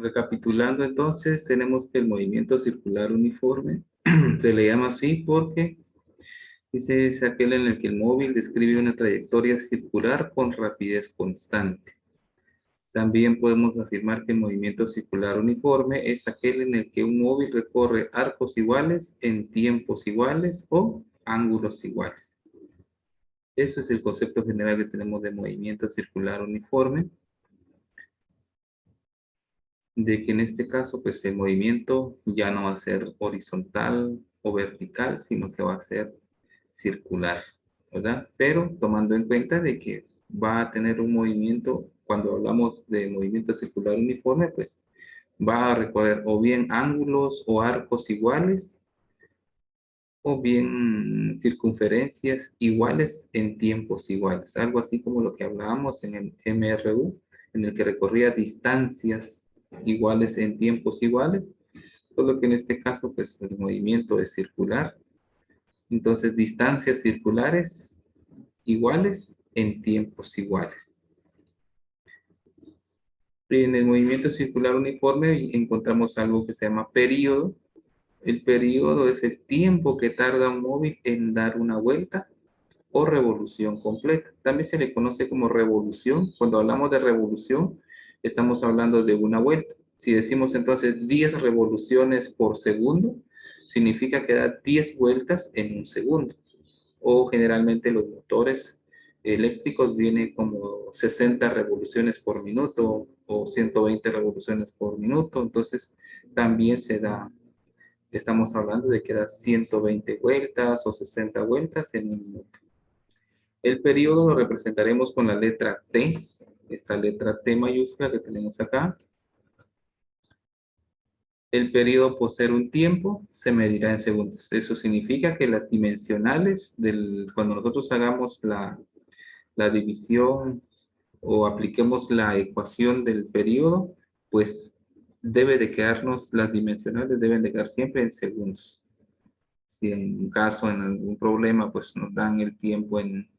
Recapitulando entonces, tenemos que el movimiento circular uniforme se le llama así porque dice es aquel en el que el móvil describe una trayectoria circular con rapidez constante. También podemos afirmar que el movimiento circular uniforme es aquel en el que un móvil recorre arcos iguales en tiempos iguales o ángulos iguales. Eso es el concepto general que tenemos de movimiento circular uniforme, de que en este caso pues el movimiento ya no va a ser horizontal o vertical, sino que va a ser circular, ¿verdad? Pero tomando en cuenta de que va a tener un movimiento, cuando hablamos de movimiento circular uniforme, pues va a recorrer o bien ángulos o arcos iguales, o bien circunferencias iguales en tiempos iguales. Algo así como lo que hablábamos en el MRU, en el que recorría distancias iguales en tiempos iguales, solo que en este caso pues el movimiento es circular. Entonces distancias circulares iguales en tiempos iguales. En el movimiento circular uniforme encontramos algo que se llama período. El período es el tiempo que tarda un móvil en dar una vuelta o revolución completa. También se le conoce como revolución. Cuando hablamos de revolución, estamos hablando de una vuelta. Si decimos entonces 10 revoluciones por segundo, significa que da 10 vueltas en un segundo. O generalmente los motores eléctricos vienen como 60 revoluciones por minuto o 120 revoluciones por minuto. Entonces, también se da, estamos hablando de que da 120 vueltas o 60 vueltas en un minuto. El periodo lo representaremos con la letra T, esta letra T mayúscula que tenemos acá. El periodo por ser un tiempo se medirá en segundos. Eso significa que las dimensionales, cuando nosotros hagamos la división o apliquemos la ecuación del periodo, pues debe de quedarnos, las dimensionales deben de quedar siempre en segundos. Si en un caso, en algún problema, pues nos dan el tiempo en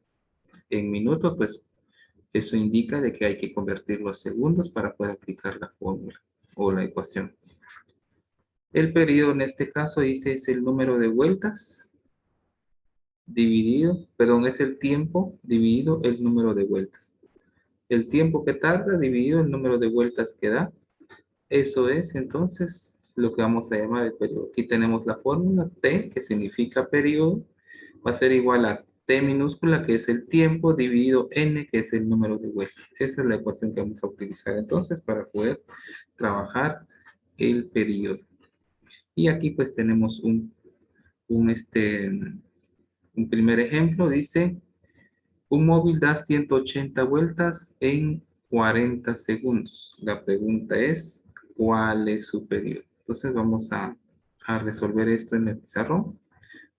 minutos, pues eso indica de que hay que convertirlo a segundos para poder aplicar la fórmula o la ecuación. El periodo en este caso dice es el número de vueltas dividido, perdón, es el tiempo dividido el número de vueltas. El tiempo que tarda dividido el número de vueltas que da. Eso es entonces lo que vamos a llamar el periodo. Aquí tenemos la fórmula T, que significa periodo, va a ser igual a T minúscula, que es el tiempo, dividido N, que es el número de vueltas. Esa es la ecuación que vamos a utilizar entonces para poder trabajar el periodo. Y aquí pues tenemos un primer ejemplo. Dice, un móvil da 180 vueltas en 40 segundos. La pregunta es, ¿cuál es su periodo? Entonces vamos a resolver esto en el pizarrón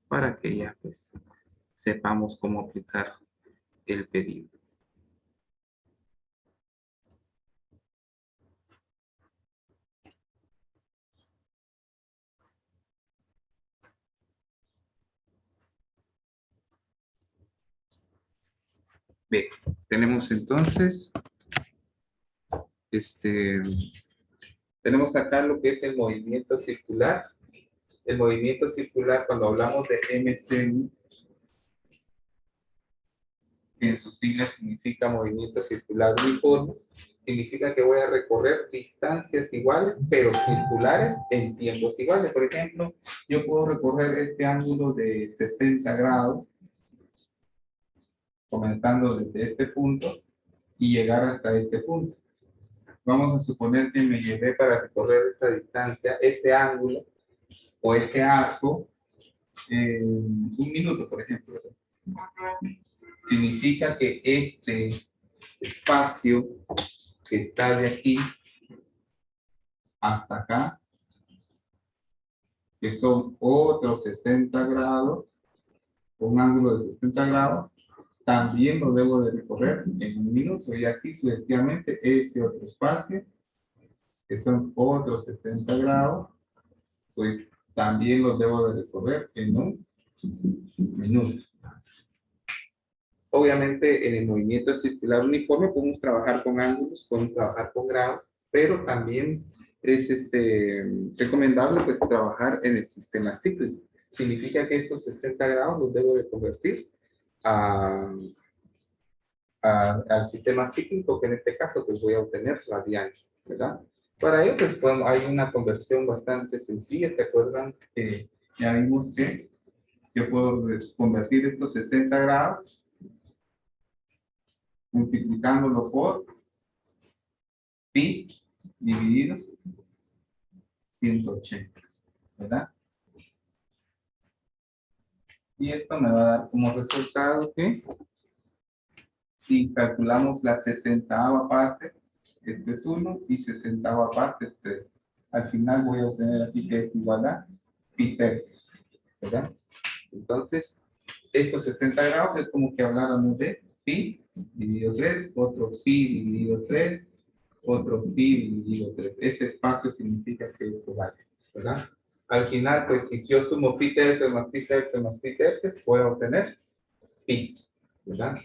para que ya pues sepamos cómo aplicar el periodo. Bien, tenemos entonces, tenemos acá lo que es el movimiento circular. El movimiento circular, cuando hablamos de MCU, que en sus siglas significa movimiento circular uniforme, significa que voy a recorrer distancias iguales, pero circulares en tiempos iguales. Por ejemplo, yo puedo recorrer este ángulo de 60 grados, comenzando desde este punto y llegar hasta este punto. Vamos a suponer que me llevé para recorrer esta distancia, este ángulo o este arco, en un minuto, por ejemplo. Significa que este espacio que está de aquí hasta acá, que son otros 60 grados, un ángulo de 60 grados, también lo debo de recorrer en un minuto y así sucesivamente este otro espacio, que son otros 60 grados, pues también lo debo de recorrer en un minuto. Obviamente en el movimiento circular uniforme podemos trabajar con ángulos, podemos trabajar con grados, pero también es recomendable pues trabajar en el sistema cíclico. Significa que estos 60 grados los debo de convertir a, al sistema cíclico, que en este caso pues voy a obtener radianes, ¿verdad? Para ello pues, hay una conversión bastante sencilla. ¿Te acuerdan que ya vimos que yo puedo convertir estos 60 grados multiplicándolo por pi dividido 180, ¿verdad? Y esto me va a dar como resultado que si calculamos la 60ª parte, este es 1 y 60ª parte es 3. Al final voy a obtener aquí que es igual a pi tercios, ¿verdad? Entonces, estos 60 grados es como que habláramos de pi dividido 3, otro pi dividido 3, otro pi dividido 3. Ese espacio significa que eso vale, ¿verdad? Al final, pues si yo sumo pi tercios más pi tercios más pi tercios, voy a obtener pi, ¿verdad?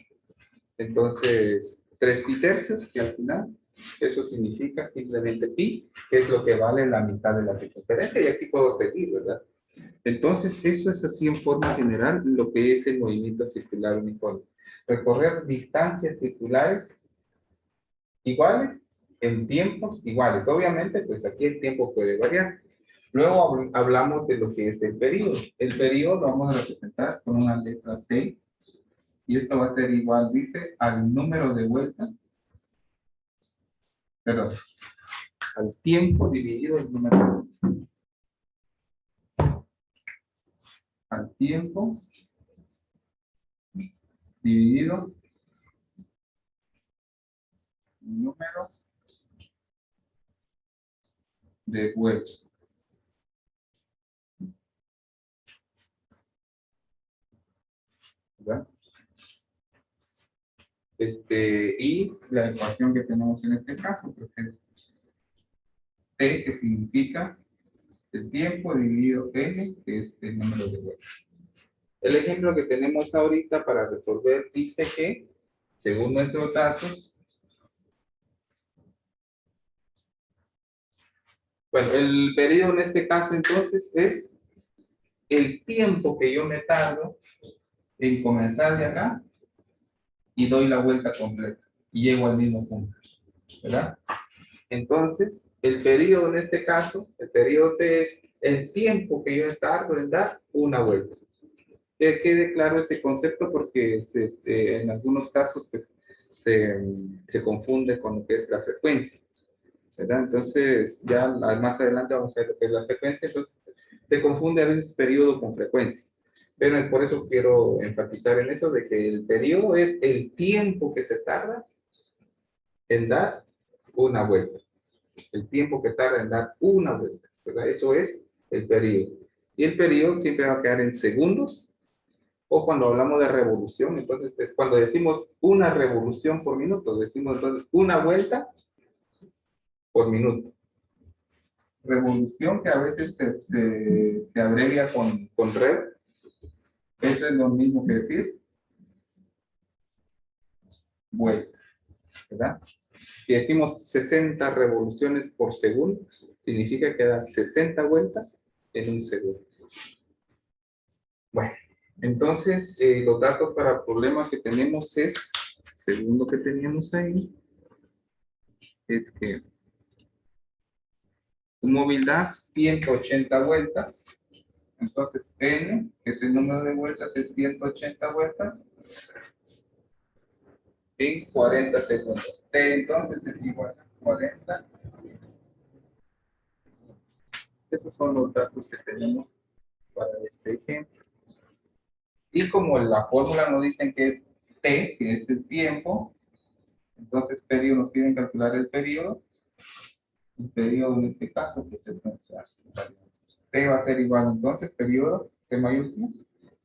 Entonces, 3 pi tercios, que al final, eso significa simplemente pi, que es lo que vale la mitad de la circunferencia, y aquí puedo seguir, ¿verdad? Entonces, eso es así en forma general lo que es el movimiento circular uniforme. Recorrer distancias circulares iguales en tiempos iguales. Obviamente, pues aquí el tiempo puede variar. Luego hablamos de lo que es el periodo. El periodo lo vamos a representar con una letra T. Y esto va a ser igual, dice, al número de vueltas, perdón, al tiempo dividido el número de vueltas. Al tiempo dividido el número de vueltas. ¿Verdad? Y la ecuación que tenemos en este caso, pues es T, que significa el tiempo dividido N, que es el número de vueltas. El ejemplo que tenemos ahorita para resolver dice que, según nuestros datos, bueno, el periodo en este caso entonces es el tiempo que yo me tardo en comenzar de acá y doy la vuelta completa y llego al mismo punto, ¿verdad? Entonces, el periodo en este caso, el periodo T es el tiempo que yo tardo en dar una vuelta. Que quede claro ese concepto porque en algunos casos pues, se confunde con lo que es la frecuencia, ¿verdad? Entonces, ya más adelante vamos a ver lo que es la frecuencia, entonces se confunde a veces periodo con frecuencia. Pero por eso quiero enfatizar en eso de que el periodo es el tiempo que se tarda en dar una vuelta. El tiempo que tarda en dar una vuelta, ¿verdad? Eso es el periodo. Y el periodo siempre va a quedar en segundos, o cuando hablamos de revolución, entonces cuando decimos una revolución por minuto, decimos entonces una vuelta por minuto. Revolución que a veces se abrevia con rev, eso es lo mismo que decir vuelta, ¿verdad? Si decimos 60 revoluciones por segundo, significa que da 60 vueltas en un segundo. Bueno, entonces los datos para el problema que tenemos es, segundo que teníamos ahí, es que un móvil da 180 vueltas, entonces N, que es el número de vueltas, es 180 vueltas en 40 segundos. T entonces es igual a 40. Estos son los datos que tenemos para este ejemplo. Y como la fórmula nos dicen que es T, que es el tiempo, entonces periodo nos piden calcular el periodo. El periodo en este caso, pues es nuestra variable. T va a ser igual entonces, periodo, T mayúscula,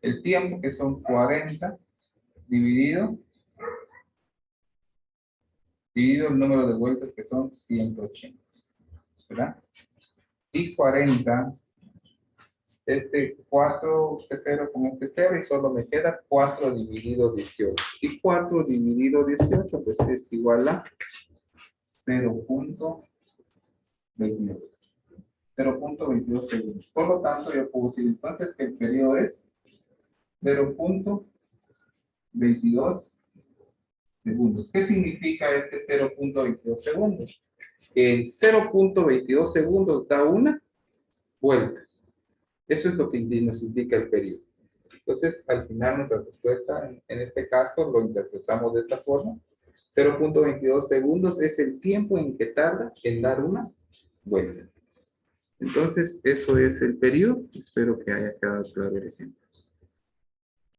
el tiempo que son 40 dividido el número de vueltas que son 180, ¿verdad? Y 40, 4, este 0 con este 0 y solo me queda 4 dividido 18. Y 4 dividido 18 pues es igual a 0.18. 22. 0.22 segundos. Por lo tanto, yo puedo decir entonces que el periodo es 0.22 segundos. ¿Qué significa este 0.22 segundos? Que en 0.22 segundos da una vuelta. Eso es lo que nos indica el periodo. Entonces, al final, nuestra respuesta, en este caso, lo interpretamos de esta forma. 0.22 segundos es el tiempo en que tarda en dar una vuelta. Entonces, eso es el periodo. Espero que haya quedado claro el ejemplo.